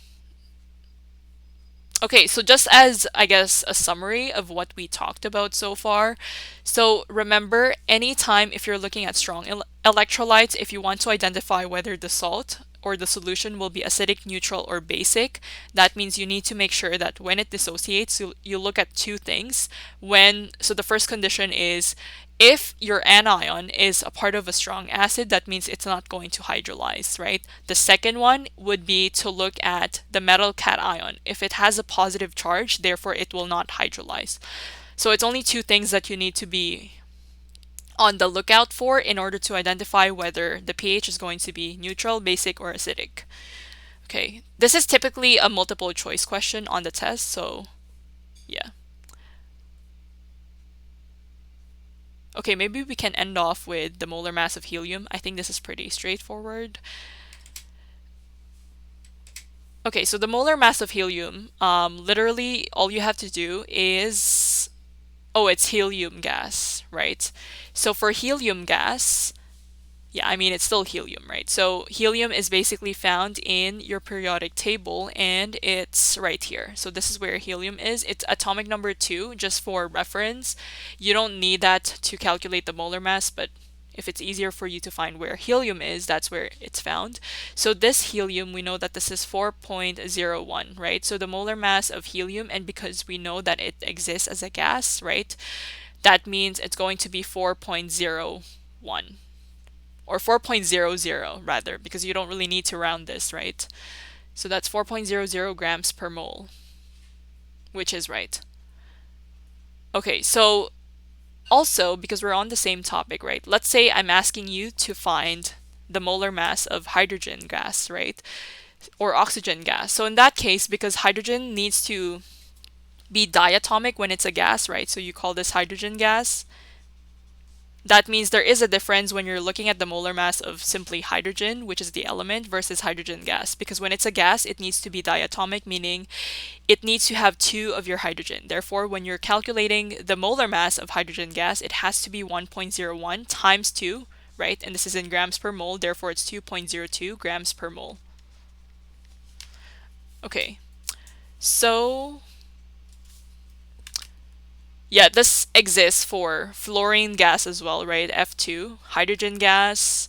Okay, so just as, I guess, a summary of what we talked about so far. So remember, anytime if you're looking at strong electrolytes, if you want to identify whether the salt or the solution will be acidic, neutral, or basic, that means you need to make sure that when it dissociates, you look at two things. So the first condition is if your anion is a part of a strong acid, that means it's not going to hydrolyze, right? The second one would be to look at the metal cation. If it has a positive charge, therefore it will not hydrolyze. So it's only two things that you need to be on the lookout for in order to identify whether the pH is going to be neutral, basic, or acidic. Okay, this is typically a multiple choice question on the test, so yeah. Okay, maybe we can end off with the molar mass of helium. I think this is pretty straightforward. Okay, so the molar mass of helium, literally all you have to do is, oh, it's helium gas, right? So for helium gas, yeah, I mean, it's still helium, right? So helium is basically found in your periodic table and it's right here. So this is where helium is. It's atomic number 2, just for reference. You don't need that to calculate the molar mass, but if it's easier for you to find where helium is, that's where it's found. So this helium, we know that this is 4.01, right? So the molar mass of helium, and because we know that it exists as a gas, right? That means it's going to be 4.01. Or 4.00 rather, because you don't really need to round this, right? So that's 4.00 grams per mole, which is right. Okay, so also, because we're on the same topic, right? Let's say I'm asking you to find the molar mass of hydrogen gas, right? Or oxygen gas. So in that case, because hydrogen needs to be diatomic when it's a gas, right? So you call this hydrogen gas. That means there is a difference when you're looking at the molar mass of simply hydrogen, which is the element, versus hydrogen gas. Because when it's a gas, it needs to be diatomic, meaning it needs to have 2 of your hydrogen. Therefore, when you're calculating the molar mass of hydrogen gas, it has to be 1.01 times 2, right? And this is in grams per mole, therefore it's 2.02 grams per mole. Okay, so yeah, this exists for fluorine gas as well, right? F2, hydrogen gas,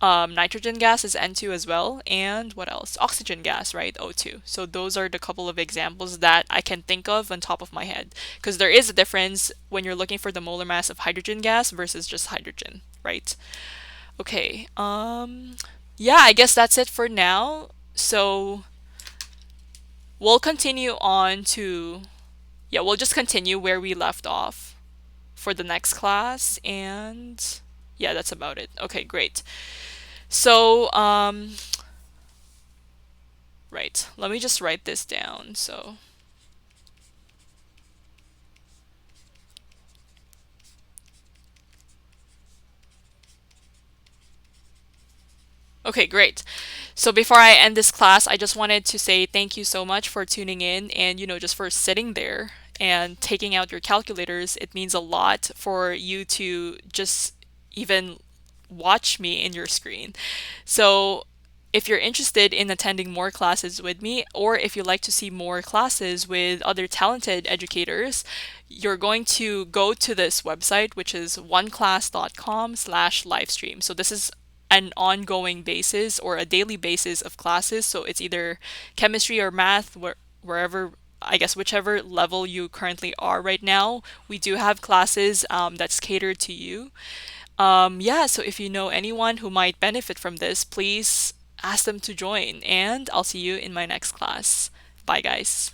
nitrogen gas is N2 as well, and what else? Oxygen gas, right? O2. So those are the couple of examples that I can think of on top of my head, because there is a difference when you're looking for the molar mass of hydrogen gas versus just hydrogen, right? Okay, yeah, I guess that's it for now. So we'll continue on to, yeah, we'll just continue where we left off for the next class, and yeah, that's about it. Okay, great. So, right, let me just write this down. So, okay, great. So before I end this class, I just wanted to say thank you so much for tuning in and, just for sitting there and taking out your calculators. It means a lot for you to just even watch me in your screen. So if you're interested in attending more classes with me, or if you'd like to see more classes with other talented educators, you're going to go to this website, which is oneclass.com/livestream. So this is an ongoing basis or a daily basis of classes. So it's either chemistry or math, wherever I guess whichever level you currently are right now, we do have classes that's catered to you. Yeah, so if you know anyone who might benefit from this, please ask them to join, and I'll see you in my next class. Bye, guys.